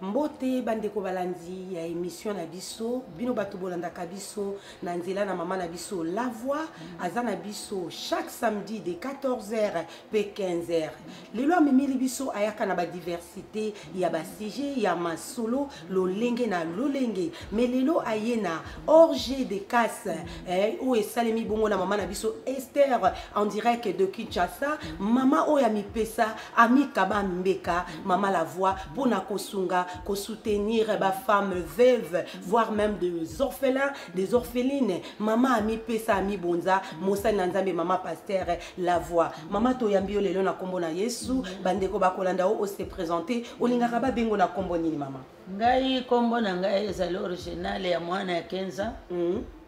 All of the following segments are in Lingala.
Mbote bandeko balandi ya émission na biso bino bato bolandaka biso na nzela na mama na biso La Voix aza na biso chaque samedi de 14h pe 15h lelo amemeli biso ayaka na ba diversité ya ba sujet ya masolo lolenge na lolenge mais lelo ayena orge de casse o esalemi bongo na mama na biso Esther en direct de Kinshasa mama o ya mipesa ami kaba mbeka mama La Voix pona kosunga ko soutenir ba femmes veuves voire même des orphelins des orphelines mama ami pesa ami bonza mosa na nzambe mama pasteur La Voix mama to yambi yo lelo na kombo na Yesu bandeko bakolanda o se présenter olingaka ba bengo na kombo nini mama ngai kombo na ngai ezali original ya mwana ya Kenza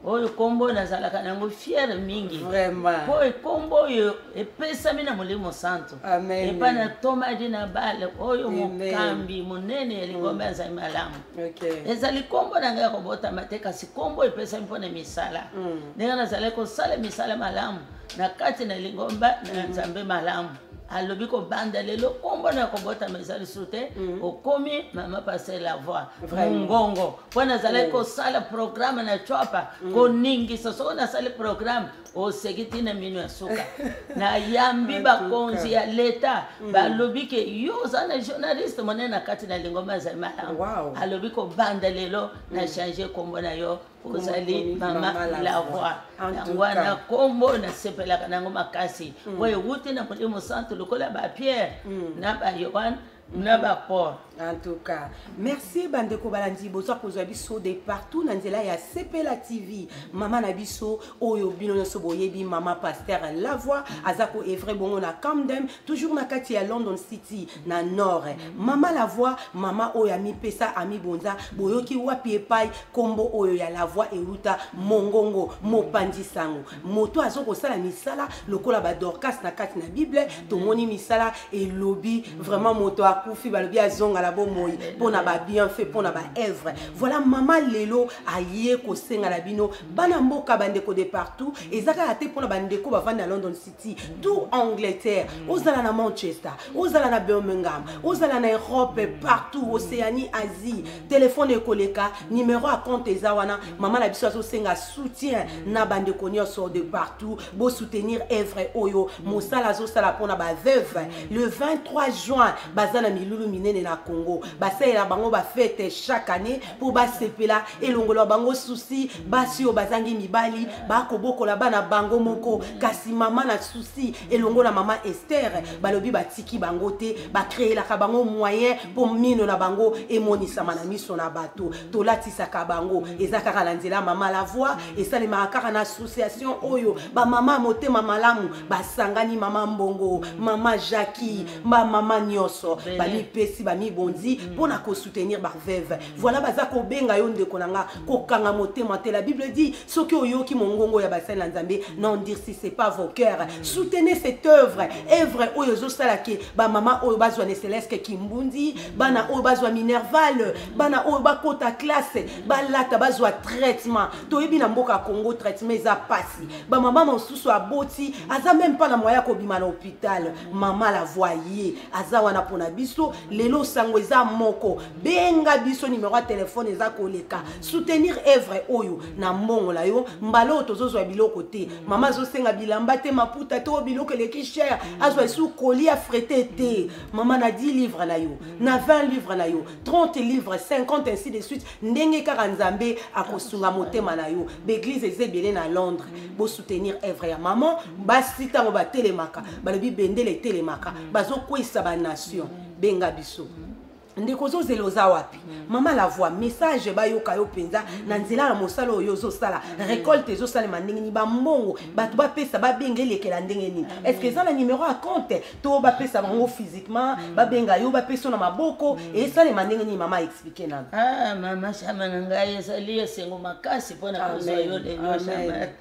oyo kombo nazalaka nango fier mingi vraiment po kombo yo epesami na molimo santo amen epana tomadi na bale oyo mokambi monene ya lingombe azali malamu okay ezali kombo na ngai kobota mateka si kombo epesami mpona misala ndenge nazali kosala misala malamu na kati na lingomba na nzambe malamu alobi ko banda lelo kombo na kobota mezali sute okomi mama passer La Voix ngongo pona zala ko sala programme na chopa ko ningi so na sala programme o segiti na minu ya suka na yambi ba konzi ya leta balobi ke yo zana journaliste monena kati na lingoma za malamu alobi ko banda lelo na changer kombo na yo ozali mama La Voix ngwana kombo na sepelaka nango makasi boye wuti na molimo santo lokola ba Pierre na ba Yohan na ba Paul. En tout cas, merci bandeko balandi bozo kozwa biso de partout na nzela ya Sepela TV. Mama na biso oyo bino nyoso boyebi mama pasteur La Voix azako evre bongo na Camden toujours na kati ya London City na nord. Mama La Voix mama oyo ami pesa ami bonza boyoki wapi epai kombo oyo ya La Voix eruta mongongo mopandi sango. Moto azoko sala misala lokola ba Dorcas na kati na Bible tomoni misala et lobby vraiment moto akufi balobi azonga la bomoi pona ba bienfait pona ba œuvre voilà mama lelo aye ko senga la bino bana mboka bandeko de partout ezaka ate pona bandeko bavanda London City tout Angleterre ozala na Manchester ozala na Birmingham ozala na Europe partout Océanie Asie téléphone ekoleka numéro à compte ezawana mama la biso azo senga soutien na bandeko nyonso de partout bo soutenir œuvre oyo mosala azo sala pona ba veuve le 23 juin bazana milulu minene na Congo basela bango ba fête chaque année pour basepela elongolo bango souci basio bazangi mibali bakobokola bana bango moko kasi mama na souci elongola mama Esther balobi batiki bango te ba créer la bango moyen pour mino na bango emonisa na miso na bato tolatisa ka bango ezaka na nzela mama La Voix esale makaka na association oyo ba mama motema malamu basangani mama Mbongo mama Jackie mama Nyoso bami pesi bami bondi pona ko soutenir ba veuve voilà baza ko benga yo ndeko nanga ko kanga motema te la Bible dit soki oyoki mongongo ya basali na Nzambe non dire si c'est pas vos cœurs soutenez cette œuvre oyo zo sala ke ba mama oyo bazwa ne Céleste Kimbundi bana oyo bazwa Minerval bana oyo bakota classe balata bazwa traitement toyebi na mboka Congo traitement za pasi ba mama mosusu aboti aza même pas na moya ko bima na hôpital mama La Voix ye aza wana pona biso lelo sango eza moko benga biso numéro de téléphone eza koleka soutenir œuvre oyo na mbongo la yo mbalo tozozwa biloko te mama zo senga bilamba te maputa to biloko leki cher azwa sou colis frété te mama na 10 livres na yo na 20 livres na yo 30 livres 50 ainsi de suite ndenge kaka Nzambe akosunga motema na yo l'église ezebele na Londres bo soutenir œuvre ya maman basita mo ba telemaka balobi bendele telemaka bazo kwisa ba nation benga biso ndeko zo zeloza wapi mama La Voix message ba yoka yo penza na nzela na mosalo yo zo sala récolte zo sala mandingi ni ba mbongo batu ba pesa ba bengele ke la ndenge ni est-ce que ça na numéro à compte to ba pesa bango physiquement ba benga yo ba pesa na maboko et ça les mandingi ni mama expliquer na mama chama ngai ezali sengo makasi pona kozo yo lelo chama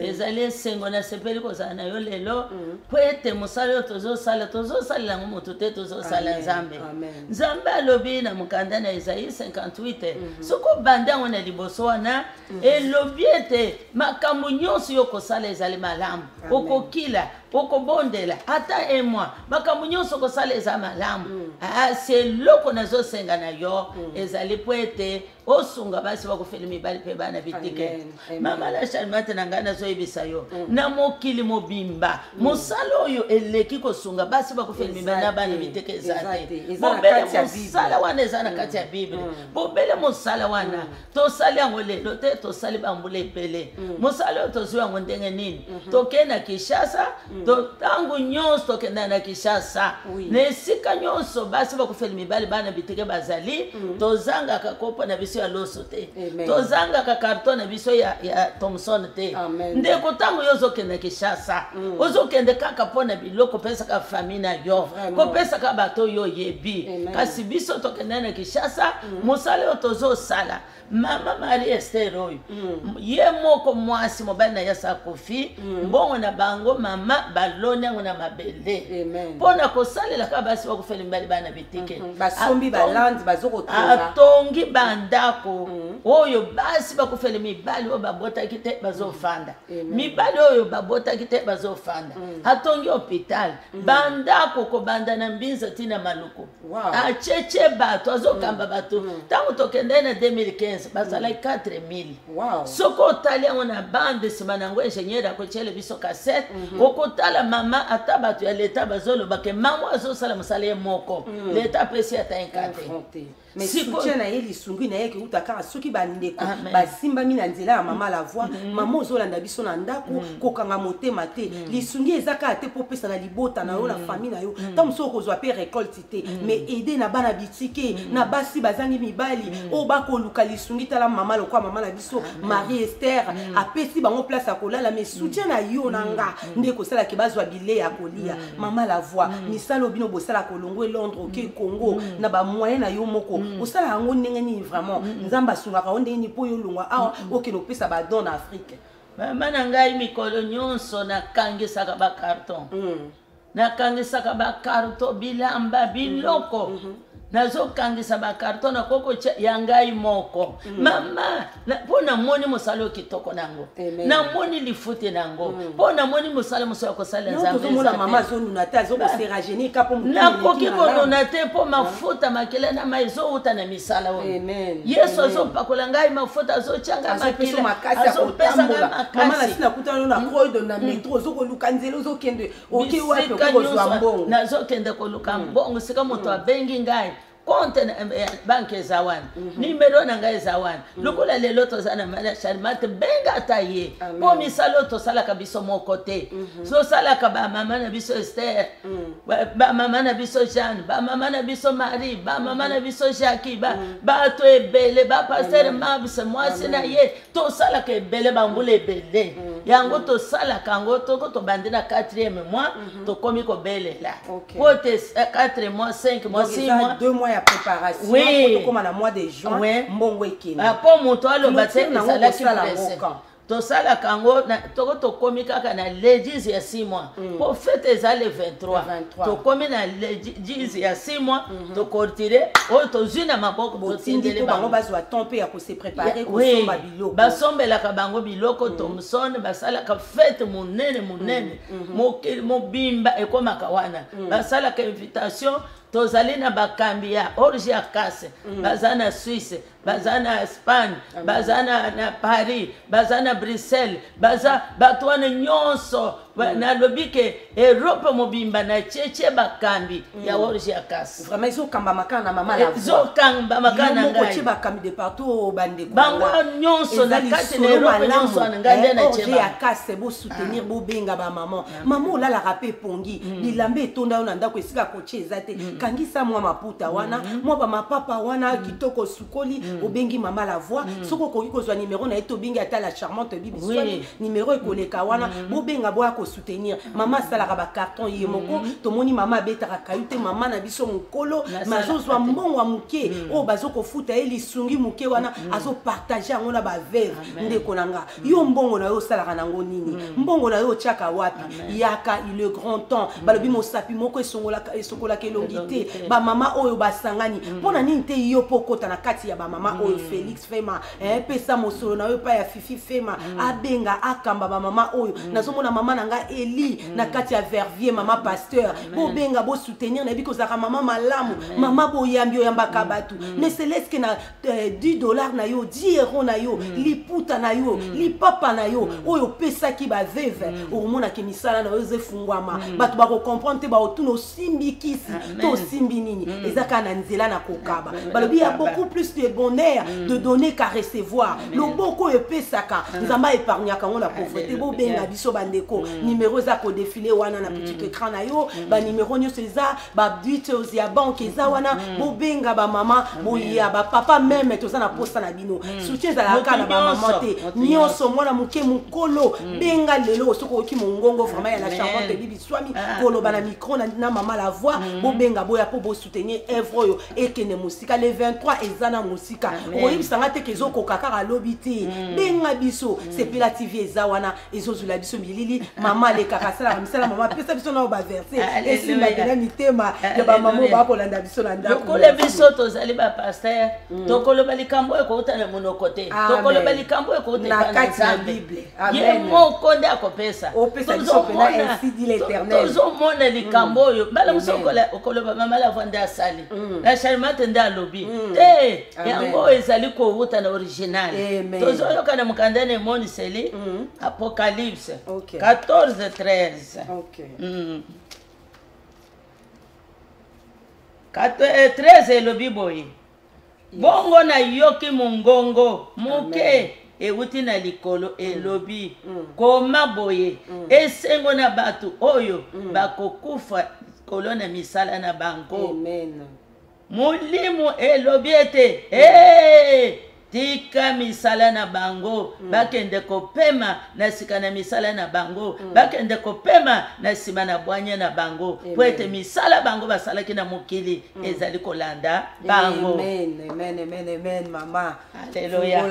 ezali sengo na sepeli ko sana yo lelo po ete mosalo tozo sala ngo moto te tozo sala Nzambe Nzambe alobi na mukanda na Isaïe 58 soko banda ngona liboso wana elobi ete makambo nyonso yo kosala ezali malamu okokila okobondela ata un mois makambo nyonso kosala eza malamu c'est loko nazosenga na yo ezali po ete osunga basi bakofela mibali mpe bana bitike mama la Charmante na ngai nazoyebisa yo na mokili mobimba mosala oyo eleki kosunga basi bakofela mibali na bana bitike eza te bobele mosala wana eza na kati ya bible bobele mosala wana tosali yango lelo te tosali bambula epele mosala oyo tozwi yango ndenge nini tokende na Kinshasa ntango nyonso tokenda na Kinshasa na esika nyonso basi bakofela mibali bana bitike bazali tozangaka kopo na biso ya loso te tozangaka karton na biso ya Thomson te ndeko ntango yo ozokende Kinshasa ozokende kaka mpona biloko kopesaka famille na yo kopesaka bato yo yebi kasi biso tokende na Kinshasa mosala oyo tozosala mama Marie Esther oyo ye moko mwasi mobali na yasa kofi mbongo na bango mama baloni yango na mabele mpona kosalela kaka basi bakofela mibali bana bitike basombi balandi bazokotonga atongi bandako oyo basi bakofela mibali oyo babotaki te bazofanda mibali oyo babotaki te bazofanda atongi hôpital bandako kobanda na Mbinza tina Maluku acheche bato azokamba bato ntango tokende na 2015 bazalaki 4000 soko otali yango na bande nsima nango ingénieur akotiele biso cassette okotala mama ata bato ya leta bazolobake mamo azosala mosala ye moko leta apesi ata enkate mais soutien na ye lisungi na ye ke utakaka soki bandeko basimbami na nzela ya mama la voix mama ozolanda biso na ndako kokanga motema te lisungi eza kaka te mpo pesa na libota na yo na famille na yo ntango mosusu okozwa mpe récolte te mais aide na bana bitike na basi bazangi mibali oyo bakoluka lisungi tala mama lokwa mama na biso Marie Esther apesi bango place ya kolala mais soutien na yo na nga nde kosalaki bazwa bile ya kolia mama la voix misala obino bosala kolongo Londres oke Congo na bamoyen na yo moko osala yango ndenge nini vraiment nzambe asungaka yo ndenge nini mpo yo olongwa awa okende opesa badon na Afrique mama na ngai mikolo nyonso nakangisaka bakarton nakangisaka bakarton bilamba biloko nazokangisa bakarton na koko ya ngai moko mama mpo namoni mosala kitoko nango namoni lifuti nango mpo namoni mosala mosusu ya kosala nakoki konona te mpo mafuta makila na mai ezouta na misala oyo yesu azopakola ngai mafuta azotyanga makila azopesanga makasi nazokende koluka mbongo sika moto abengi ngai compte banque eza wana numero na ngai eza wana lokola lelo toza na Marie Charmante benga ata ye mpo misala oyo tosalaka biso moko te tosalaka bamama na biso Esther bamama na biso Jeanne bamama na biso Marie bamama na biso Jackie bato ebele bapaster Mabse mwasi na ye tosalaka ebele bambula ebele yango tosalaka yango toko tobandi na 4e mois tokomi kobelela po te 4 mois 5 mois 6 mois 2 mois ya préparation oui. Comme à mois de juin mbongo ekini po moto aloba te ezalaki presse tosala kango toko tokomi kaka na lediz ya 6 mois po fete eza le 23 tokomi na lediz ya 6 mois tokortire oyo tozwi na maboko totindele bango bazwa temps mpe ya kose préparer kosomba biloko basombelaka bango biloko Thomson basalaka fete monene monene mobimba ekomaka wana basalaka invitation tozali na bakambi ya orge ya kase baza na Suisse baza na Espagne baza na Paris baza na Bruxelles baza bato wana nyonso nalobi ke Europe mobimba na cheche bakambi ya orge ya kase vraiment ezokamba makana na mama la ezokamba makana na ngai bakambi de partout bandeko bango nyonso na kati na Europe nyonso na ngai na orge ya kase bo soutenir bo benga ba maman maman olalaka pe pongi bilambe etonda yo na ndako esika koche eza te kangisa mwa maputa wana mwa bamapapa wana kitoko sukoli obengi mama la voix soko okoki kozwa numero na ye tobengi ata la Charmante bibi swali numero ekoleka wana bobenga boya kosoutenir mama asalaka bakarton ye moko tomoni mama abetaka kayu te mama na biso mokolo mazozwa mbongo ya moke oyo bazokofuta ye lisungi moke wana azopartage yango na baveve ndeko na nga yo mbongo na yo osalaka nango nini mbongo na yo otyaka wapi yaka il est grand temps balobi mosapi moko esokolaka elongi te bamama oyo basangani mpona nini te yo mpo okota na kati ya bamama oyo Félix Fema pesa mosolo na yo pa ya Fifi Fema abenga akamba bamama oyo nazomona mama na nanga Eli na kati ya Verviers maman pasteur bobenga bo soutenir na biko zaka maman malamu maman boyambi oyambaka batu ne serait-ce que na $10 na yo 10 euros na yo liputa na yo lipapa na yo oyo pesa ki ba veve omona ke misala na yo zefungwama batu ba ko comprendre ba otuno simbikisi to simbi nini ezaka na nzela na kokaba balobi ya beaucoup plus de bonheur de donner qu'à recevoir loboko epesaka nzamba épargnaka ngona pauvreté bobenga biso bandeko numéro za ko défiler wana na petit écran na yo ba numéro nyonso eza ba details ya banque eza wana bobenga ba mama boya ba papa même toza na posta na bino soutien za la kana ba mama te nyonso mwana muke mukolo benga lelo soko ki mongongo vraiment ya la charmante bibi swami kolo bana micro na mama la voix bobenga boya po bo soutenir evro yo ekene musika le 23 ezana musika oyibisanga te kezo kokaka lobiti benga biso sepela TV eza wana ezozula biso milili mama le kakasala misala mama pesa biso na ba verser esi na mitema ya ba mama ba ko landa biso na ndako lokole biso tozali ba pasteur tokolo balikambo ekota na monokote tokolo balikambo ekota na kati ya Bible amen moko nde akopesa opesa biso pena ainsi dit l'Éternel tozomona likambo oyo bala musokola okoloba mama la vande asali la charmante nda lobi te yango ezali ko wuta na original tozoyoka na mukandane moniseli Apocalypse 14:13 13 elobi boye bongo na yoki mongongo muke ewuti na likolo elobi koma boye esengo na batu oyo bakokufa kolona misala na bango mulimu elobi ete tika misala na bango bakende kopema na sika na misala na bango bakende kopema na sima na bwanya na bango po ete misala bango basalaki na mokili ezali kolanda bango amen mama Alléluia.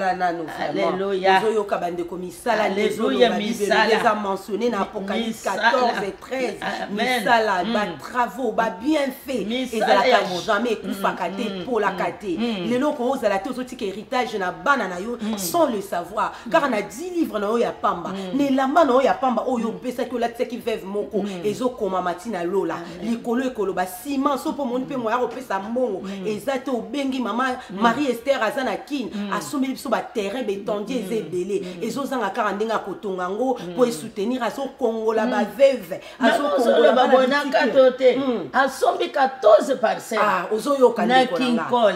Alléluia. Zoyoka bandeko misala Alléluia misala eza mentionné na Apocalypse 14:13 misala ba travaux ba bienfait ezalaka jamais ekufaka te polaka te lelo ko ozala te ozotika héritage na bana na yo sans le savoir car na 10 livres na yo ya pamba ne lamba na yo ya pamba oyo pesa ki olatisa ki veuve moko ezokoma matina lola likolo ekolo ba ciment so po moni pe moya kopesa mbongo eza te obengi mama Marie Esther azana kin asombi biso ba terrain betondier ezebele ezozanga kaka ndenga kotonga ngo po soutenir aso kongola ba veuve aso kongola ba bonaka tote asombi 14 parcelles ozoyoka na kinkol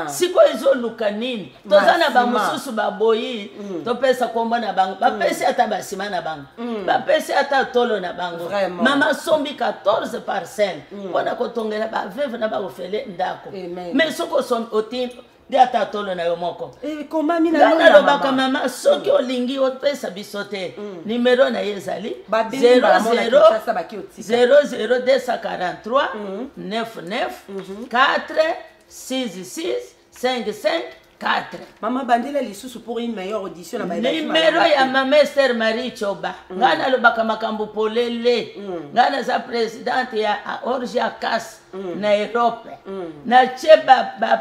siko ezoluka nini tozana ba mususu baboyi topesa komba na bango bapesi ata basima na bango bapesi ata tolo na bango mama sombi 14 parcelles mpona kotongela ba veuve na bakofele ndako mais soko sombi otin de ata tolo na yo moko nalobaka mama soki olingi opesa biso te numero na ye ezali 00243 99 4 66 55 4. Maman bandela lisusu pour une meilleure audition na ba numéro ya Mama Esther Marie Choba. Ngana lobaka makambo polele. Ngana za présidente ya Orgia Kas na Europe. Na cheba ba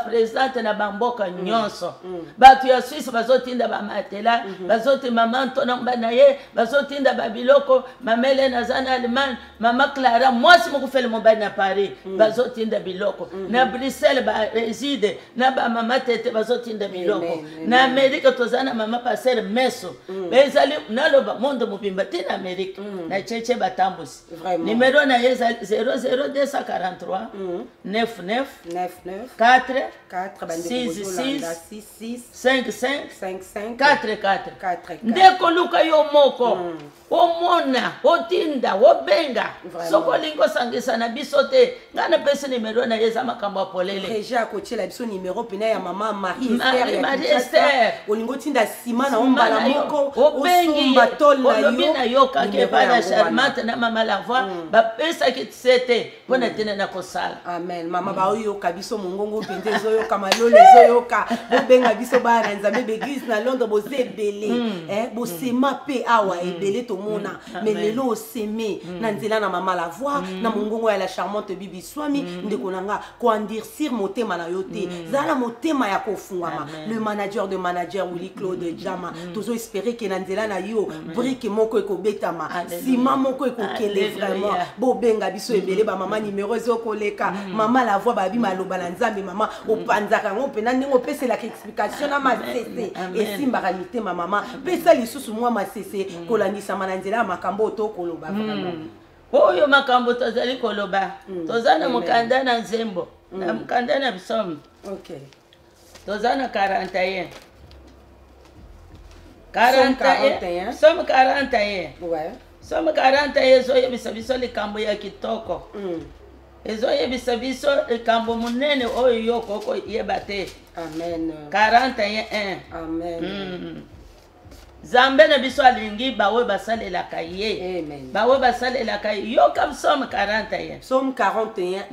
présidente na bamboka nyonso. Batu ya Suisse bazotinda ba matela, bazoti mama Antona mbanaye, bazotinda ba biloko, mamele na zana Allemagne, mama Clara mwasi mukufele mobali na Paris, bazotinda biloko. Na Bruxelles ba réside na ba mama tete bazotinda biloko. Na Amerika tozana mama passer meso. Bezali naloba mondo mubimba tina Amerika. Na cheche batambusi. Numéro na yeza 00243 99 4 66 55 44. Ndeko luka yo moko. Omona, otinda, obenga. Soko lingo sangisa na bisote. Ngana pese numéro na yeza makambo polele. Déjà coaché la biso numéro pena ya mama Marie Esther. Olingo tinda sima na ombala moko. Obengi batol na yo. Olobina yo kake bana charmante na mama la voix. Ba pesa ki tsete. Pona tena na kosala. Amen. Mama ba oyo kabiso mongongo pende zoyo kamalole zoyo ka. Obenga biso bana nzambe beglise na Londres bozebele. Bosema pe awa ebele to tomona mais lelo oseme na nzela na mama la voix na mongongo ya la charmante bibi swami ndeko nanga ko endurcir motema na yo te zala motema ya kofungama le manager de manager Willy Claude Jama tozo espérer que na nzela na yo brique moko ekobetama sima moko ekokende vraiment bobenga biso ebele ba mama numéro ezokoleka mama la voix babi maloba na nzambe mama opanzaka ngo pena ndingo pese la explication na masese esimbaka mitema mama pesa lisusu mwa masese kolandisa mananzela makambo to koloba vraiment oyo makambo tozali koloba tozana mukanda na nzembo na mukanda na bisomi okay tozana 41 somme 41 ouais somme 41 ezoyebisa biso likambo ya kitoko ezoyebisa biso likambo munene oyo yo koko yeba te amen 41 amen Zambe na biso alingi bawe basalelaka ye bawe basalelaka ye yoka Psalm 41 Psalm 41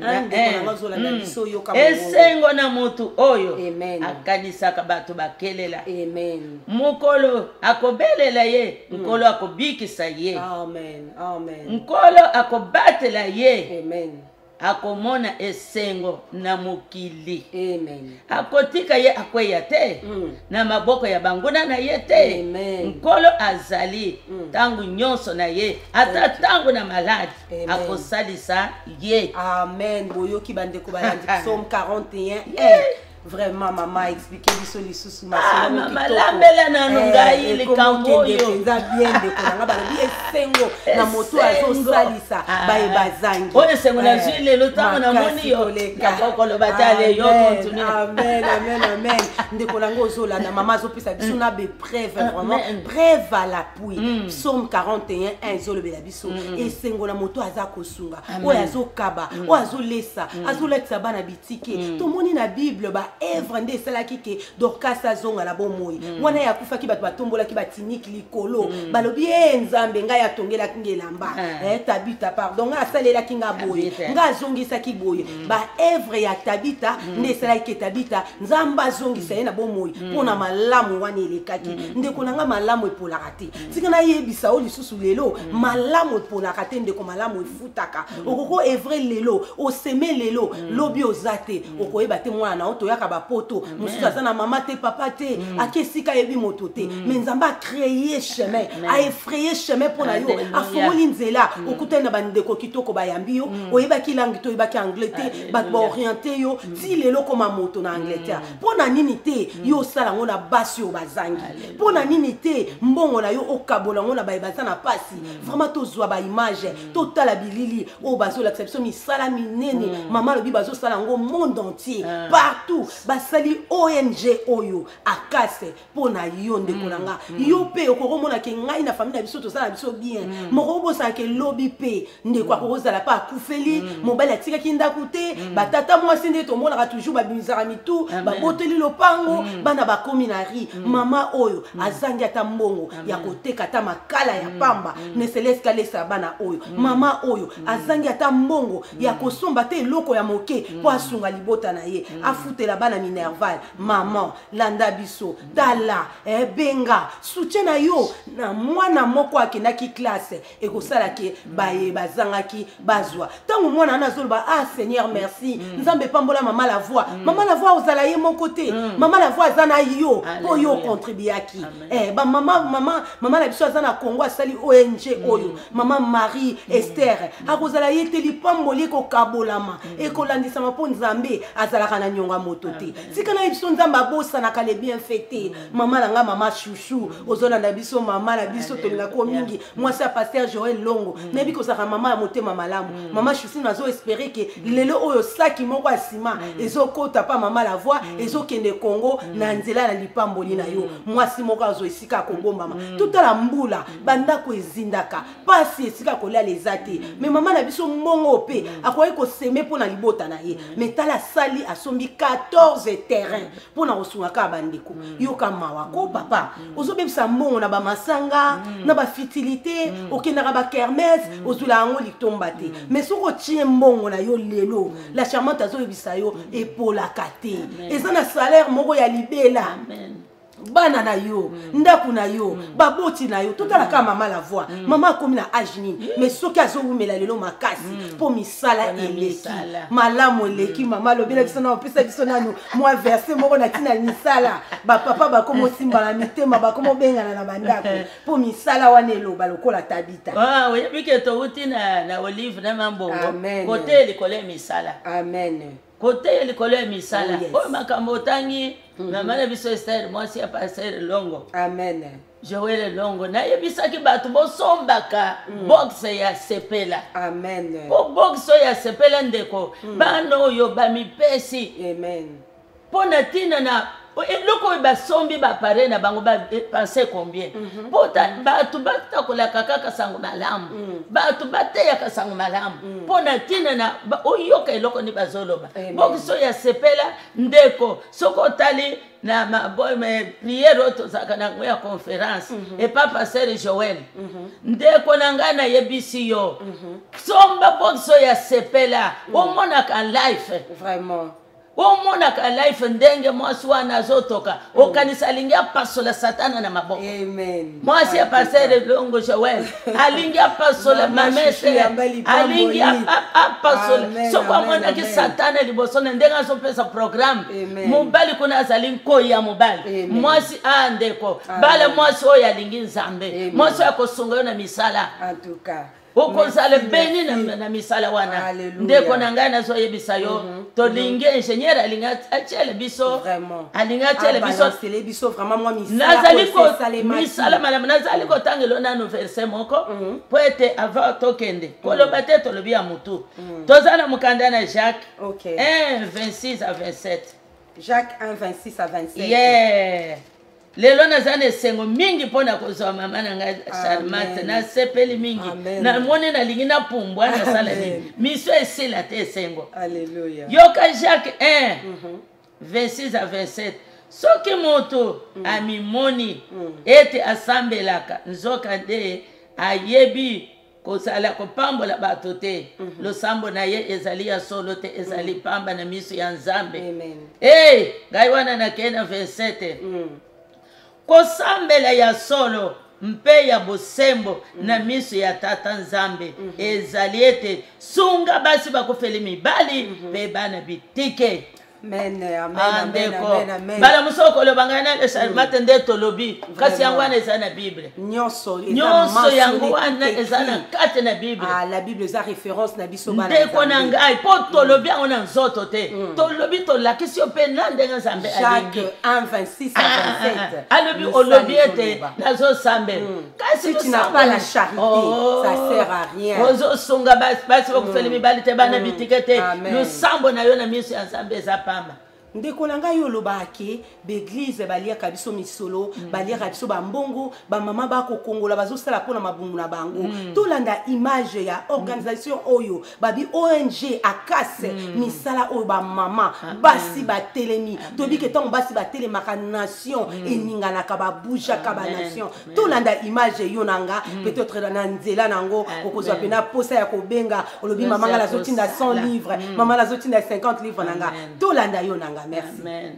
esengo na mutu oyo akanisaka bato bakelela amen mukolo akobelela ye mukolo akobikisa ye amen amen mukolo akobatela ye amen akomona esengo na mokili amen akotika ye akweya te na maboko ya banguna na ye te nkolo azali tangu nyonso na ye ata tangu na maladi akosalisa ye amen boyoki bandeko balandi Psalm 41 vraiment maman expliquer biso lisusu mama lambela na ngai likambo yo nza bien de konanga balobi esengo na moto azosalisa baye bazangi oyo esengo na zile lotango na moni yo yakokolo batale yo continue amen amen amen ndeko nango ozolanda mama azopesa biso na be preuve vraiment preuve à l'appui Psalm 41 ezolobela biso esengo na moto aza kosunga oyo azokaba oyo azolesa azolekisa bana bitike tomoni na Bible ba evre nde esalaki ke Dorcas azonga na bomoi wana yakufaki bato batombolaki batiniki likolo balobi nzambe ngai atongelaki ngelamba Tabita pardon ngai asalelaki nga boye ngai azongisaki boye ba evre ya Tabita nde esalaki ke Tabita nzambe azongisa ye na bomoi mpona malamu wana elekaki ndeko nanga malamu epolaka te tika nayebisa o lisusu lelo malamu epolaka te ndeko malamu efutaka okoko evre lelo oseme lelo lobi oza te okoyeba te mwana na otoyaka bapoto mosusu aza na mama te papa te akesika yebi moto te mais nzambe a créé chemin a effrayé chemin mpona yo afongoli nzela okutani na bandeko kitoko bayambi yo oyebaki langi to oyebaki anglais te bato baoriente yo ti lelo koma moto na Angleterre mpona nini te yo osala yango na basi oyo bazangi mpona nini te mbongo na yo okabola yango na baye baza na pasi vraiment tozwa baimage totala bilili oyo bazolakisa biso misala minene mama alobi bazosala yango monde entier partout basali ONG oyo akase pona yo ndeko nanga yo pe okomona ke ngai na famille na biso tozala biso bien moko bosa ke lobi pe ndeko akozala pa akufeli mobali atikaki ndako te batata mwasi nde tomonaka toujours babimizaka mitu baboteli lopango bana bakomi na ri mama oyo azangi ata mbongo ya koteka ata makala ya pamba ne seleska lesa bana oyo mama oyo azangi ata mbongo ya kosomba te eloko ya moke po asunga libota na ye afutela bana Minerval maman landa biso tala benga soutien na yo na mwana moko akendaki classe ekosala ke baye bazangaki bazwa tango mwana na zoloba Seigneur merci nzambe pambola mama la voix ozala ye moko te mama la voix azana yo po yo contribuaki ba mama la biso azana Congo asali ONG oyo mama Marie Esther akozala ye te lipamboli ko kabolama ekolandisa mapo nzambe azalaka na nyonga moto te tika na biso nzamba bosa na kale bien fêté mama langa mama chouchou ozona na biso mama na biso tolinga ko mingi mwasi ya pasteur Joël Longo nebi ko saka mama ya motema malamu mama chouchou nazo espérer que lelo oyo saki moko asima ezokota pa mama la voix ezokende Congo na nzela na lipamboli na yo mwasi moko azo esika ko bombama toute la mbula banda ko ezindaka pasi esika ko lia les athées mais mama na biso mbongo pe akoyi ko semer pona libota na ye mais tala sali asombi 14 terrains pour na osungaka bandeko yoka mawa ko papa ozobebisa mbongo na ba masanga na ba fertilité okendaka ba kermesse ozula ngo litomba te mais soko tie mbongo na yo lelo la charmante azoyebisa yo epolaka te eza na salaire moko ya libela bana na yo ndako na yo baboti na yo totala ka mama la voix mama akomi na age nini mais soki azowumela lelo makasi po misala eleki malamu eleki mama lobela biso na opesa biso nanu moi verset moko na tina misala bapapa bakomo simba na mitema bakomo bengana na bandako po misala wana eloba lokola tabita oyebi ke touti na olive na mambongo kote likolo ya misala amen kote likolo ya misala oyo makambo otangi mama na biso Esther mwasi ya Pasteur Longo amen Joel Longo nayebisaki bato bosombaka boxe ya sepela amen po boxe ya sepela ndeko bana oyo bamipesi amen mpo na ntina na eloko oyo basombi bapare na bango bapense combien pota bato batakolaka kaka sango malamu bato bateyaka sango malamu mpo na ntina na oyoka eloko ni bazoloba bokiso ya sepela ndeko soki otali na priere oyo tozalaka nango ya conférence epa Pasteur Joel ndeko na ngai nayebisi yo somba bokiso ya sepela omonaka life vraiment omonaka life ndenge mwasi wana azotoka okanisa alingi apasola satana na maboko mwasi ya Pasteur Longo Joel alingi apasola mamese alingi apasola soko amonaki satana liboso na ndenge azopesa programme mobali kuna azali nkoi ya mobali mwasi ndeko bala mwasi oyo alingi nzambe mwasi oyo akosunga yo na misala en tout cas okozala beni na misala wana ndeko na ngai nazoyebisa yo tolingi ingénieur alingi atiele biso alingi atiele biso misala malamu nazali kotangelo nano verset moko po ete avant tokende koloba te tolobi ya mutu toza na mokanda na Jacques 1 26 à 27 Jacques 1 26 à 27 yeah lelo naza na esengo mingi mpo na kozwa mama na ngai Charmate nasepeli mingi namoni nalingi napumbwa nasala nini miso esila te esengo yoka Jacques 1 26 à 27 soki moto amimoni ete asambelaka nzoka nde ayebi kozala kopambola bato te losambo na ye ezali ya solo te ezali pamba na miso ya Nzambe ngai wana nakei na 27 kosambela ya solo mpe ya bosembo na miso ya Tata Nzambe ezali ete sunga basi bakofeli mibali mpe bana bitike bala musoko lobanga na Charmate nde tolobi kasi yango wana eza na Bible nyonso yango wana eza na kati na Bible la Bible eza référence na biso bana ndeko na ngai po tolobi yango na nzoto te tolobi tolakisi yo mpe na ndenge Nzambe alingi Jacques 1 26 à 27 alobi olobi ete nazosambela si tu n'as pas la charité ça sert à rien ozosunga basi bakofeli mibali te bana bitike te losambo na yo na miso ya Nzambe eza pamba ndeko na ngai olobaki beglise baliaka biso misolo baliaka biso bambongo bamama bakokongola bazosala mpona mabungu na bango tolanda image ya organisation oyo babi ONG akase misala oyo bamama basi batelemi tobiki ntango basi batelemaka nation eninganaka babujaka banation tolanda image yo na nga peut-être na nzela nango okozwa pena posa ya kobenga olobi mama nga nazotinda 100 livres mama nazotinda 50 livres na nga tolanda yo na nga. Merci. Amen.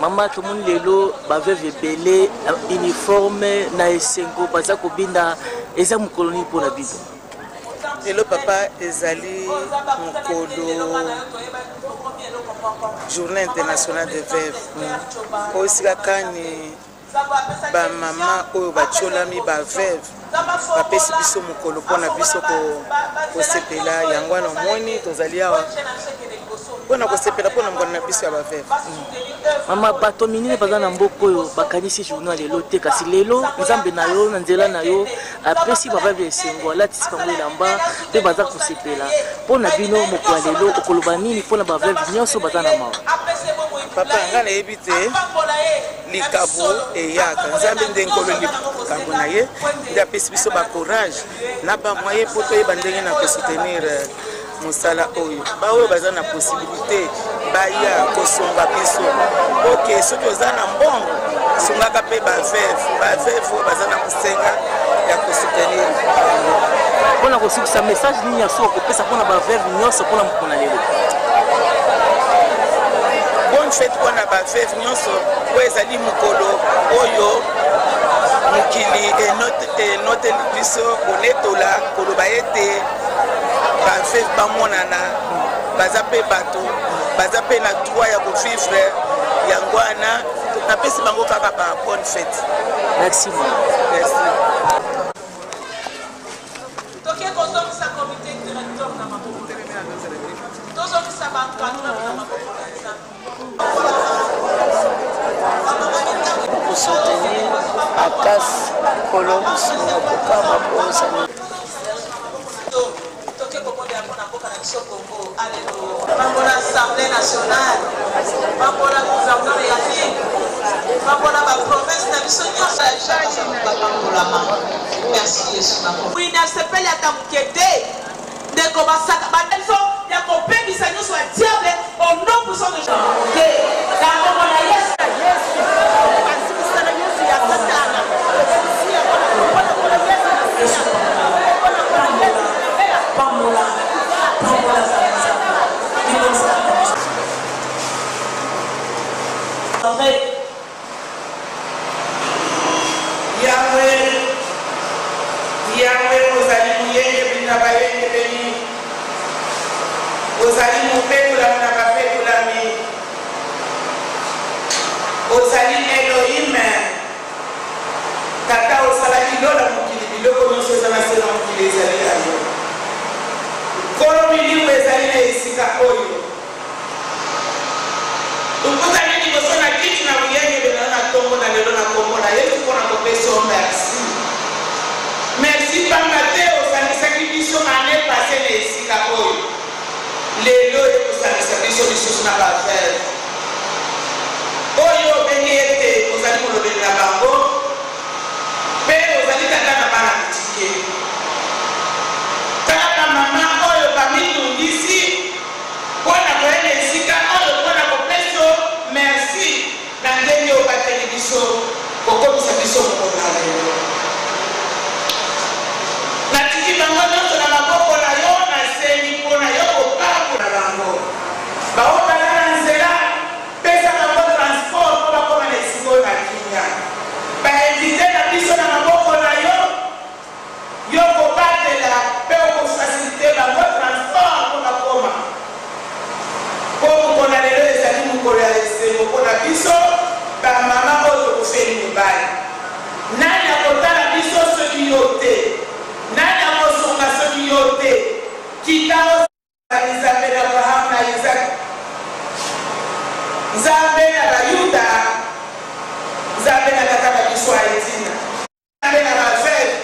Maman, tout le monde lelo baveve belé uniforme na esengo baza kobinda eza mukoloni pour la bible. Lelo papa ezali mukolo journée internationale de veuve. Aussi kani ba mama oyo bacholami ba veuve bapesi biso mukolo pona biso ko sepela yango na moni tozali awa pona ko sepela pona mukolo na biso ya ba veuve. Mama bato minene baza na mboko oyo bakanisi journal lelo te kasi lelo nzambe na yo na nzela na yo apesi baveve esengo alatisi bango elamba mpe baza kosepela mpona bino mokolo ya lelo okoloba nini mpona baveve nyonso baza na mawa. Papa nga nayebi te likabo eyaka nzambe nde nkolo likabo na ye nde apesi biso bacourage na bamoye mpo toyeba ndenge na kosoutenir mosala oyo baoyo baza na possibilité baya kosonga biso oke soki oza na mbongo songaka mpe baveve oyo baza na kosenga ya kosoutenir mpona kosukisa message nini ya so kopesa mpona baveve nyonso mpona mokolo lelo. Bonne fête pour la baveve nyonso oyo ezali mokolo oyo mokili enote biso konetola koloba ete baveve bamonana baza mpe bato baza mpe na droit ya kovivre yango wana napesi bango kaka ba bonne fête. Merci maman. Merci. Pour soutenir Akas Colombus Nakokama Bozani. L'Assemblée nationale, pour la gouvernement et pour la province, merci Jésus. Oui, n'a se pas la tamquete de commencer à battre. Il y a qu'on paie qui s'agit soit diable au nom pour son de gens. Yahweh ozali muyenge bina bayenge beni ozali mupetula na bapetulami ozali Elohim tata osalaki lola mokili biloko nyonso eza na se na mokili ezali yango nkolo milimu ezali na esika oyo okutani liboso na kiti na buyenge bena na ntongo na lelo na kombo na yesu mpona kopesa o merci. Merci Pamate osanisaki biso année passée na esika oyo lelo osanisa biso lisusu na baveve oyo obengi ete ozali molobeli na bango mpe ozali tata na bana mitike kaka bamama oyo bamitungisi mpona koyena esika oyo mpona kopesa merci na ndenge obateli biso kokomisa biso mokolo na lelo natiki bango nyonso na maboko na yo nasengi mpona yo kopakola bango baokala na nzela pesa bango transport mpo bakoma na esika oyo na kimia bainvite na biso na maboko na yo yo kobatela mpe okofasilite bango transport mpo bakoma mpo mokolo na lelo ezali mokolo ya esengo mpona biso bamama oyo tokofeli mibali nani akotala biso soki yo te nani akosonga soki yo te kita nzambe na abrahamu na isaki nzambe na bayuda nzambe na tata na biso aetina nzambe na baveve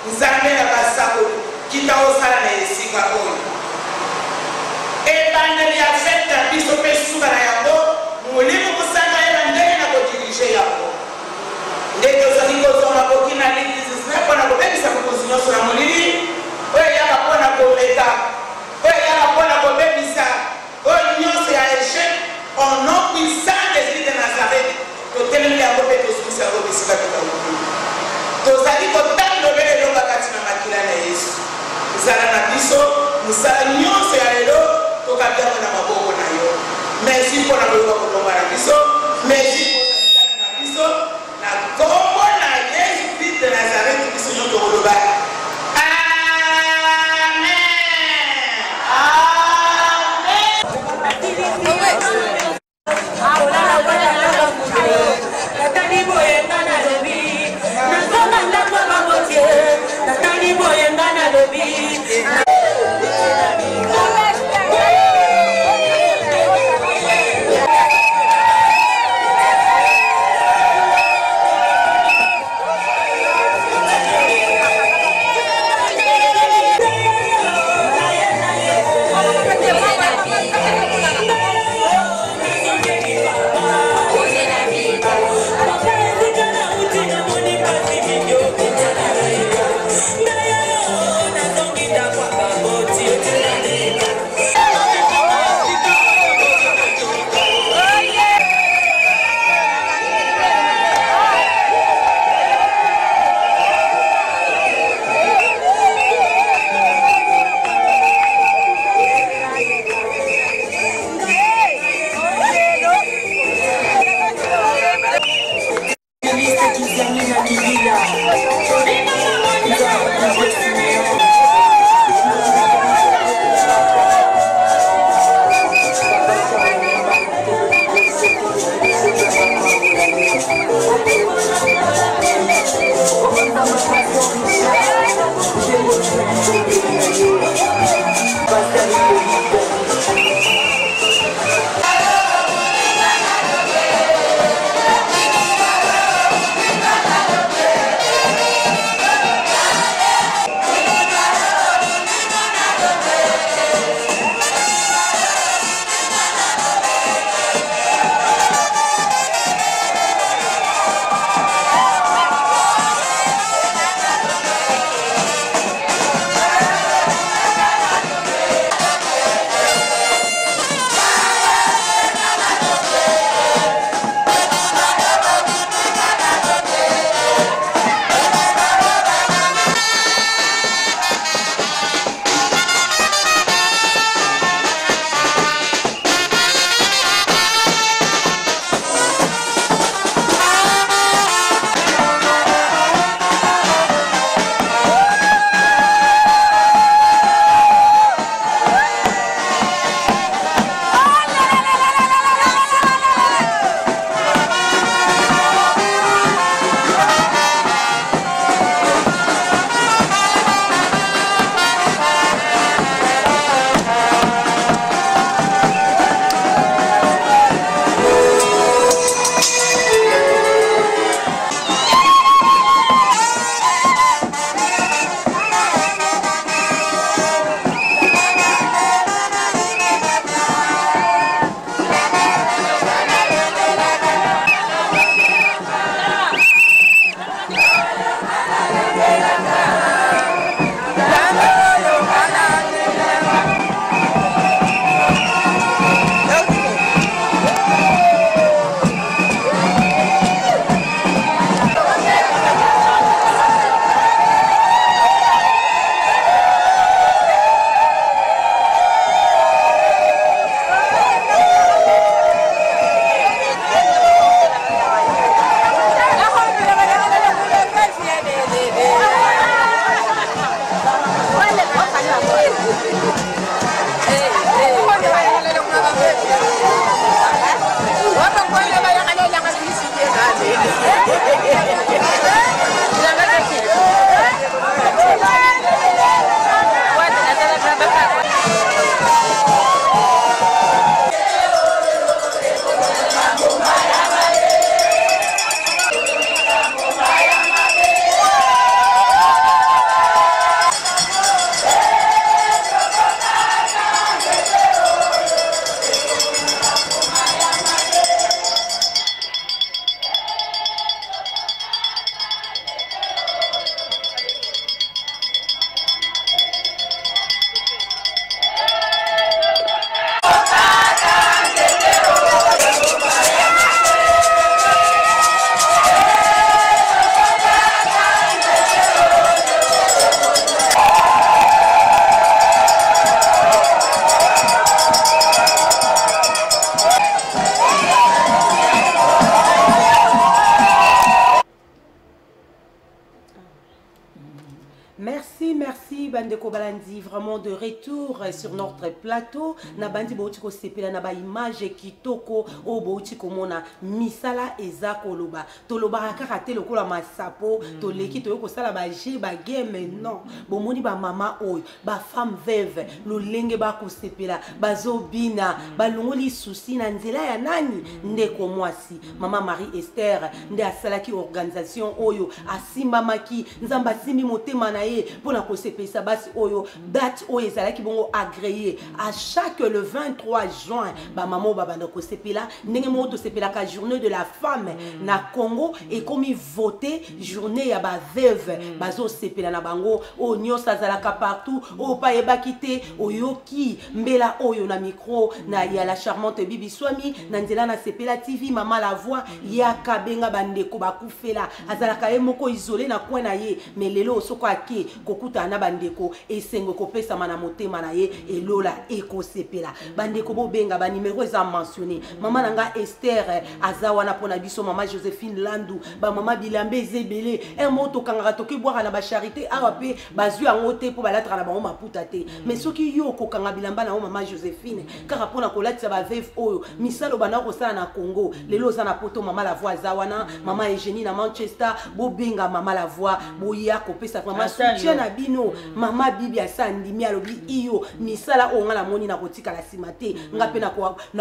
nzambe na basakoli kita osala na esika oyo ebandeli ya fete na biso mpe suka na yango molimo kosanga ye na ndenge na kodirige yango ndenge ozali kozonga koki na likizi mpona kobebisa mokonzi nyonso na molili oyo eyaka mpona komeka oyo eyaka mpona kobebisa oyo zala na biso musala nyonso ya lelo tokabiama na maboko na yo. Merci mpona koyoka kolonga na biso, merci mpona na biso na kombo na Yesu Christ de Nazareth biso nyonso koloba bandeko balandi vraiment de retour sur notre plateau na bandi bauti ko sepela na ba image kitoko o bauti ko mona misala eza koloba toloba kaka te lokola masapo to leki to ko sala ba jeu ba game non bomoni ba mama oyo ba femme veuve lolenge ba ko sepela bazobina balongoli souci na nzela ya nani ndeko mwasi mama Marie Esther nde asalaki organisation oyo asimbamaki nzamba simbi motema na ye pona ko sepesa basi oyo date oyo ezalaki bongo agréé à chaque le 23 juin ba maman ba banda ko sepela ndenge mo to sepela ka journée de la femme na Congo et comme voter journée ya ba veuve bazo sepela na bango o nyosa azalaka partout o pa ebakite oyoki mbela oyo na micro na ya la charmante Bibi Swami na nzela na sepela TV mama la voix ya kabenga bandeko bakufela azalaka ye moko isolé na coin na ye mais lelo soko ake kokuta na bandeko esengo kopesa mana motema na ye elola ekosepela bandeko bobenga ba numéro eza mentionné mama nanga Esther azawana pona biso mama Joséphine Landu ba mama Bilambe ezebele un moto kangaka toki boire na ba charité awa pe bazui yango te po balatra na bango maputa te mais soki yo kokanga bilamba na mama Joséphine kaka pona kolatisa ba veuve oyo misalo bana ko sala na Congo lelo za na poto mama la voix azawana mama Eugénie na Manchester bobenga mama la voix boya kopesa vraiment soutien na bino mama Bibi asandimi alobi iyo misala onga la moni na kotika la simate nga pe na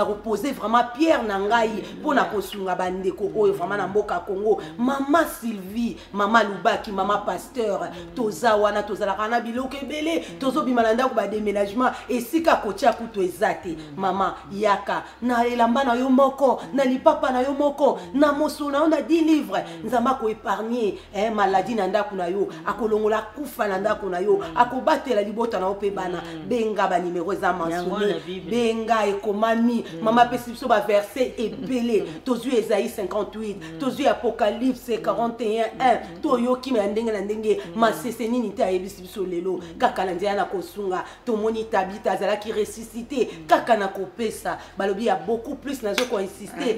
ko poser vraiment pierre na ngai pona ko sunga bandeko oyo vraiment na mboka Congo mama Sylvie mama Lubaki mama Pasteur toza wana tozala kana biloko ebele tozo bimalanda ko ba déménagement esika kotia kuto ezate mama yaka na elamba na yo moko na lipapa na yo moko na mosuna on a 10 livres nzamba ko épargner maladie na ndako na yo akolongola kufa na ndako na yo akobatela libota na ope bana benga ba numéro za mentionné benga ekomami mama pesi biso ba verset ebele tozu Esaïe 58 tozu Apocalypse 41:1 toyoki me ndenge na ndenge masese nini te ayebisi biso lelo kaka na ndia na kosunga tomoni Tabita azalaki ressuscité kaka na kopesa balobi ya beaucoup plus nazo ko insister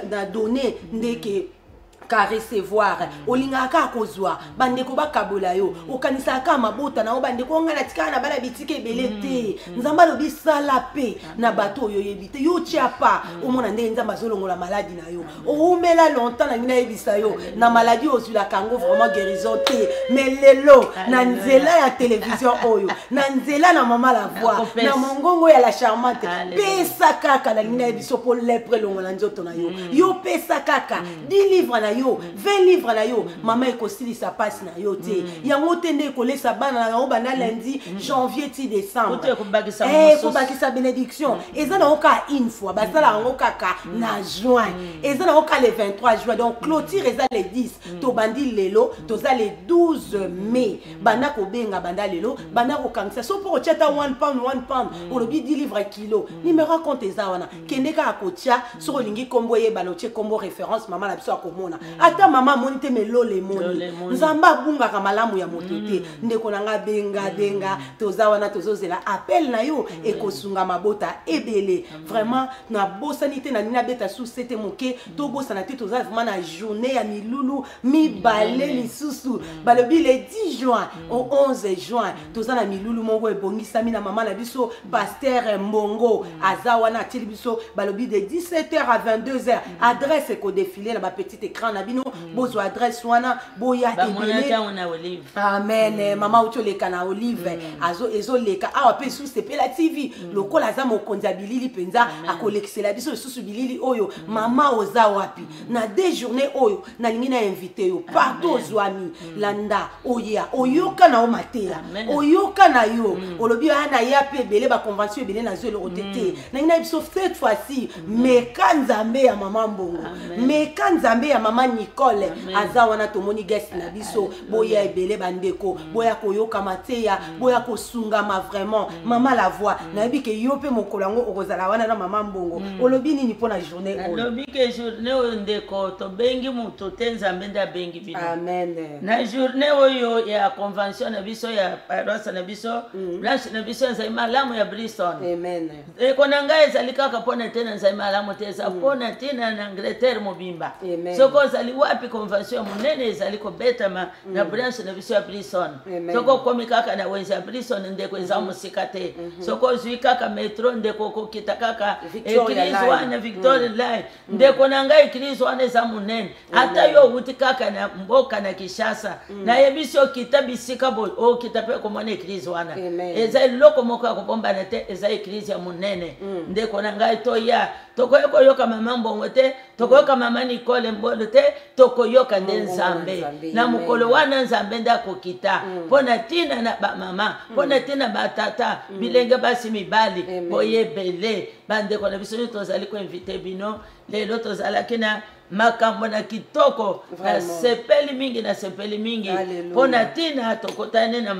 na donner ndeke ka recevoir olinga ka kozwa bandeko bakabola yo okanisa ka mabota na bandeko ngana tika na bala bitike belete nzamba lobi sala pe na bato yo yebite yo chiapa omona nde nzamba zolongola maladie na yo oumela longtemps na mina yebisa yo na maladie ozula kango vraiment guérison te mais lelo na nzela ya télévision oyo na nzela na mama la voix na mongongo ya la charmante pesa kaka na mina yebiso po lepre longola nzoto na yo yo pesa kaka 10 livres na yo 20 livres na yo mama ekosilisa passe na yo te yango te nde kolesa bana na yo bana lundi janvier ti décembre ko bakisa bénédiction eza na oka une fois basala yango kaka na juin eza na oka le 23 juin donc clôture eza le 10 to bandi lelo toza le 12 mai bana ko benga banda lelo bana ko kangisa so pour chata 1 pound olobi 10 livres kilo numéro compte eza wana kende ka kotia so olingi kombo ye baloche kombo référence mama la biso akomona ata mama monite melo le moni nzamba bunga ka malamu ya motote ndeko nanga benga toza wana tozozela appel na yo ekosunga mabota ebele vraiment na bosanité na nina beta sous c'était moké to bosana te toza vraiment na journée ya milulu mi balé lisusu balobi le 10 juin au 11 juin toza na milulu mongo ebongisami na mama na biso Pasteur Mbongo azawana tili biso balobi de 17h à 22h adresse ko défiler na ba petit écran na bino bozo adresse wana boya ebele amen mama utoleka na olive ezoleka awa pe sous sepela TV lokola za mokonzi bilili penza akolekisela biso sous bilili oyo mama oza wapi na deux journées oyo na lingi na invité yo partout zwami landa oya oyoka na omatela oyoka na yo olobi ana ya pe bele ba convention bele na zo le otete na ngina biso cette fois-ci meka nzambe ya mama Mbongo meka nzambe ya mama Nicole azawana tomoni guest na biso boya ebele bandeko boya koyoka mateya boya kosungama vraiment mama la voix na bike yo pe mokolango okozala wana na mama Mbongo olobi nini pona journée oyo olobi ke journée oyo ndeko to bengi muto te nzambe nda bengi bino amen na journée oyo ya convention na biso ya paroisse na biso branche na biso nzai malamu ya Bristol amen konanga ezali kaka pona te na nzai malamu te za pona te na Angleterre mobimba soko ozali wapi convention ya monene ezali kobetama na branche na biso ya Brison soko komi kaka na wenze ya Brison ndeko eza mosika te soko ozwi kaka metro ndeko kokita kaka église wana Victoria Line ndeko na ngai église wana eza monene ata yo wuti kaka na mboka na Kishasa na yebiso kita bisika bo o kita pe komona église wana eza loko moko ya kobomba na te eza église ya monene ndeko na ngai toya tokoyoko yoka mama mbongo te tokoyoka mama Nicole mbolo te tokoyoka nde Nzambe na mukolo wana Nzambe nda kokita pona tina na ba mama pona tina ba tata bilenge basi mibali boyebele bandeko na biso tozali ko inviter bino lelo tozalaki na makambo na kitoko na sepeli mingi pona tina tokotane na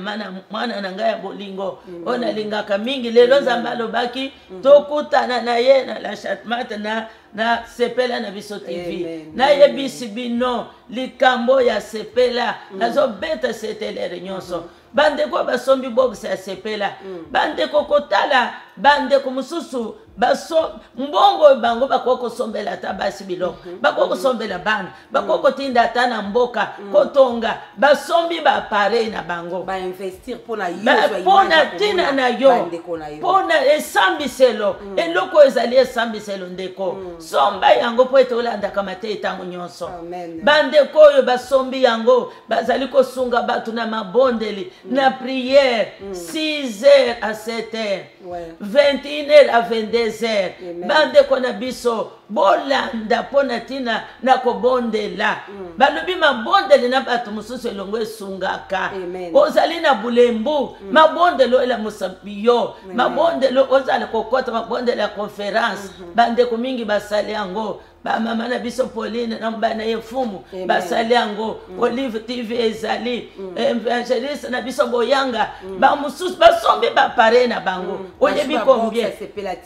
mwana na ngai ya bolingo ona lingaka mingi lelo Nzambe alobaki tokutana na ye na la chatmate na sepela na biso TV na yebisi bino likambo ya sepela nazo beta setelere nyonso bandeko basombi box ya sepela bandeko kotala bandeko mususu baso mbongo bango bakoko sombela tabasi biloko bakoko sombela bana bakoko tinda tana mboka kotonga basombi ba pare na bango ba investir pona tina na yo pona esambiselo eloko ezali esambiselo ndeko somba yango po etolanda kamate etango nyonso bandeko oyo basombi yango bazali kosunga batu na mabondeli na prière 6h à 7h 21h à 22h bandeko na biso bolanda pona tina na kobondela balobi mabondeli na bato mususu elongo esungaka ozali na bulembu mabondelo ela musabiyo mabondelo ozali kokota mabondelo ya conference bandeko mingi basali yango ba mama na biso Pauline na mbana yefumu basali yango Olive TV ezali evangeliste na biso Boyanga ba mususu basombe ba pare na bango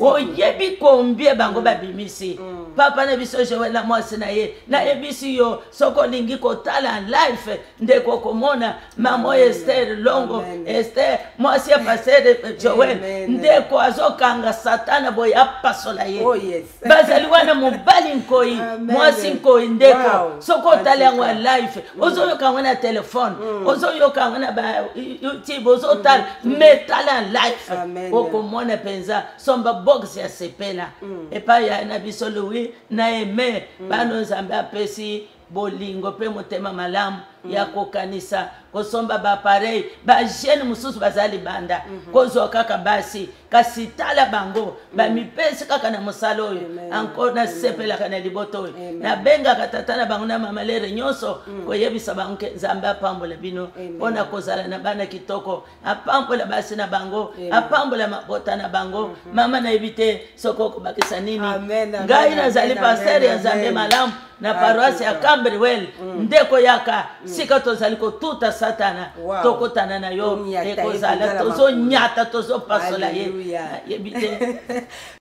oyebi kombie bango babimisi papa na biso Joël la mwasi na ye na ebisi yo soko lingi kotala live ndeko komona mama Esther Longo Esther mwasi ya passer Joël ndeko azokanga satana boya pasola ye bazali wana mobali nkoi mwasi nkoi ndeko soko tala yango live ozoyoka ngana telefone ozoyoka ngana ba YouTube ozotala metala live okomona penza somba box ya sepela epa ya na biso Louis na Aimé bano Nzambe apesi bolingo pe motema malamu ya kokanisa kosomba ba pareil ba jeune mususu bazali banda kozo kaka basi kasi tala bango ba mipesi kaka na mosalo oyo encore na sepela kana liboto na benga katata bango na mamalere nyonso koyebisa bango Nzambe apambola bino pona kozala na bana kitoko apambola basi na bango apambola mabota na bango mama na ebite soko kubakisa nini ngai nazali pasteur ya Nzambe malamu na paroisse ya Camberwell ndeko yaka sika tozali ko tuta satana tokotana na yo ekozala tozo nyata tozo pasola yebite.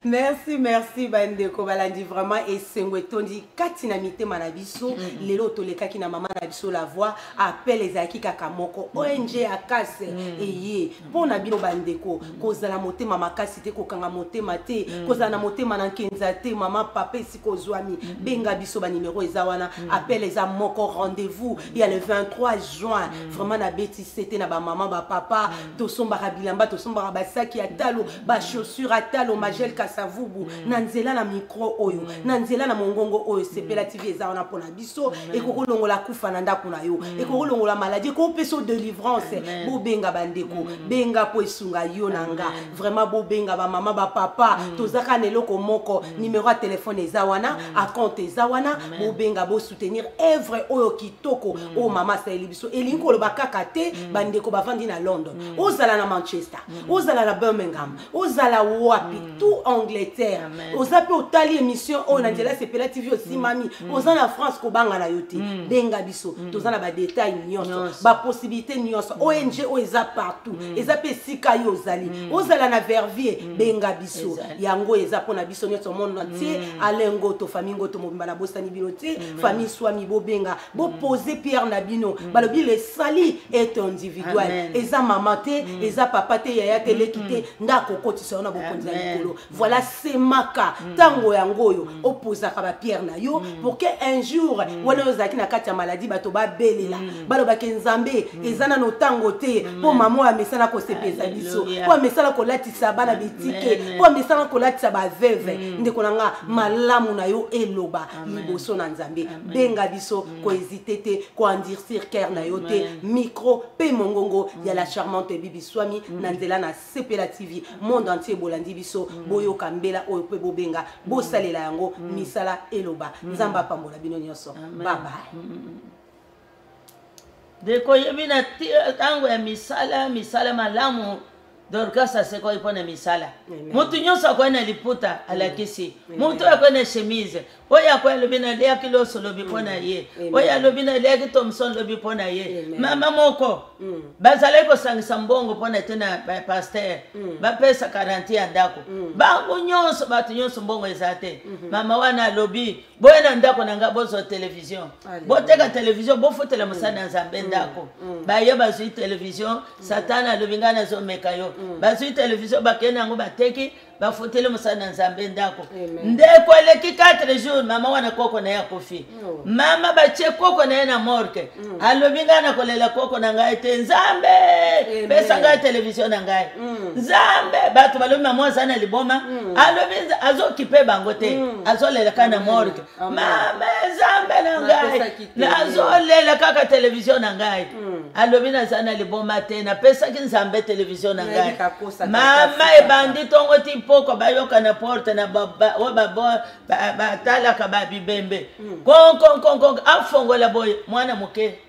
Merci bandeko balandi vraiment esengwe tondi kati na mitema na biso lelo tolekaki na mama na biso la voix appel ezaki kaka moko ONG akase eye pona bino bandeko kozala motema makasi te kokanga motema te kozala na motema na nkenza te mama papa siko zwami benga biso ba numéro ezawana appel eza moko rendez-vous il y a le 23 juin vraiment na beti c'était na ba maman ba papa to somba bilamba to somba ba saki ya talo ba chaussure à talo magel kasavubu na nzela na micro oyo na nzela na mongongo oyo sepela TV ezawana pona biso e kokolongo la kufa na ndako na yo e kokolongo la maladie ko peso délivrance bo benga bandeko benga po esunga yo nanga vraiment bo benga ba maman ba papa to zaka neloko moko numéro à téléphone ezawana à compte ezawana bo benga bo soutenir œuvre oyo kitoko o mama Saeli biso elingo lo bakaka te bandeko bavandi na London ozala na Manchester ozala na Birmingham ozala wapi tout Angleterre ozape otali émission o na nzela sepela TV aussi mami ozana na France ko banga na yote benga biso tozana ba détail nyonso ba possibilité nyonso ONG o eza partout ezape sika yo ozali ozala na Verviers benga biso yango eza pona biso nyonso monde entier alengo to famille ngoto mobimba na bosani bino te famille swami bo benga bo poser Pierre na bino balobi le sali est individuel eza mama te eza papa te yaya te leki te ndako kotisa na bokonzi ya likolo voilà semaka tango yango oyo opozaka ba pierre na yo pour que un jour wana ozaki na kati ya maladie bato babelela balobaki nzambe eza na no tango te po mama ya mesana ko sepeza biso po mesana ko latisa bana bitike po mesana ko latisa ba veve ndeko nanga malamu na yo eloba liboso na nzambe benga biso ko hésiter te ko endurcir cœur na yo te micro pe mongongo ya la charmante Bibi Swami na nzela na Sepela TV monde entier bolandi biso boyo kambela oyo pe bobenga bosalela yango misala eloba nzamba pambola bino nyonso bye bye deko yebina tango ya misala malamu Dorcas aseko ipona misala mutu nyonso akwena liputa alakisi mutu akwena chemise oya kwa lobina lea kilo solo bipona ye oya lobina lea ki Thompson lobi pona ye mama moko bazale ko sangisa mbongo pona tena ba pasteur ba pesa 40 ya ndako bango nyonso batu nyonso mbongo ezate mama wana lobi boyena ndako nanga bozo television boteka television bofutela musana nzambe ndako baye bazui television satana lobingana zo mekayo bazui television bakena yango bateki bafutele musana nzambe ndako ndeko eleki 4 jours mama wana koko na ya kofi mama bache koko na na morgue alobingana kolela koko na ngai te nzambe pesa ngai television na ngai nzambe batu balobi mama sana liboma alobi azokipe bango te azolela kana morgue mama nzambe na ngai azolela kaka television na ngai alobi na sana liboma te na pesa ki nzambe television na ngai mama ebandi tongo ti poko bayoka na porte na batala ka babibembe kon afongola boy mwana muke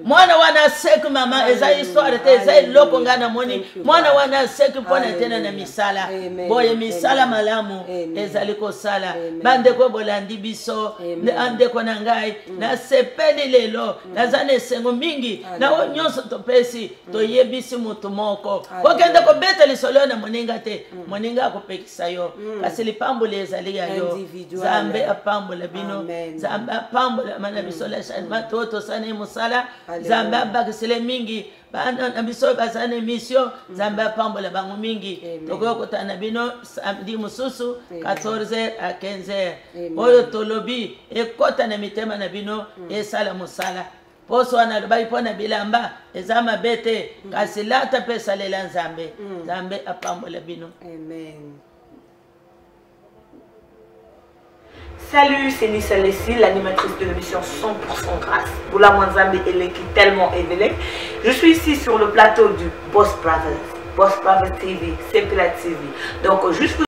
mwana wana seku mama eza histoire te eza loko ngana moni mwana wana seku pona tena na misala boye misala malamu ezali ko sala bande ko bolandi biso ande ko na ngai na sepeli lelo na zane sengo mingi na onyoso topesi to yebisi mutu moko ko kende ko beteli solo na moninga te moninga ko pekisa yo kasi lipambule ezali ya yo zambe apambula bino zambe apambula mana biso la shanma toto sane sala zamba bakisele mingi bana biso bazane mission zamba pambola bangu mingi tokoyo kotana bino samedi mususu 14h à 15h oyo tolobi ekota na mitema na bino esala musala poso ana bayi pona bilamba ezama bete kasi lata pesa lela nzambe nzambe apambola bino amen. Salut, c'est Nissa Leslie, l'animatrice de l'émission 100% grâce. Boula Mwanzambe Eleki, tellement évelé. Je suis ici sur le plateau du Boss Brothers TV, Sepela TV. Donc, juste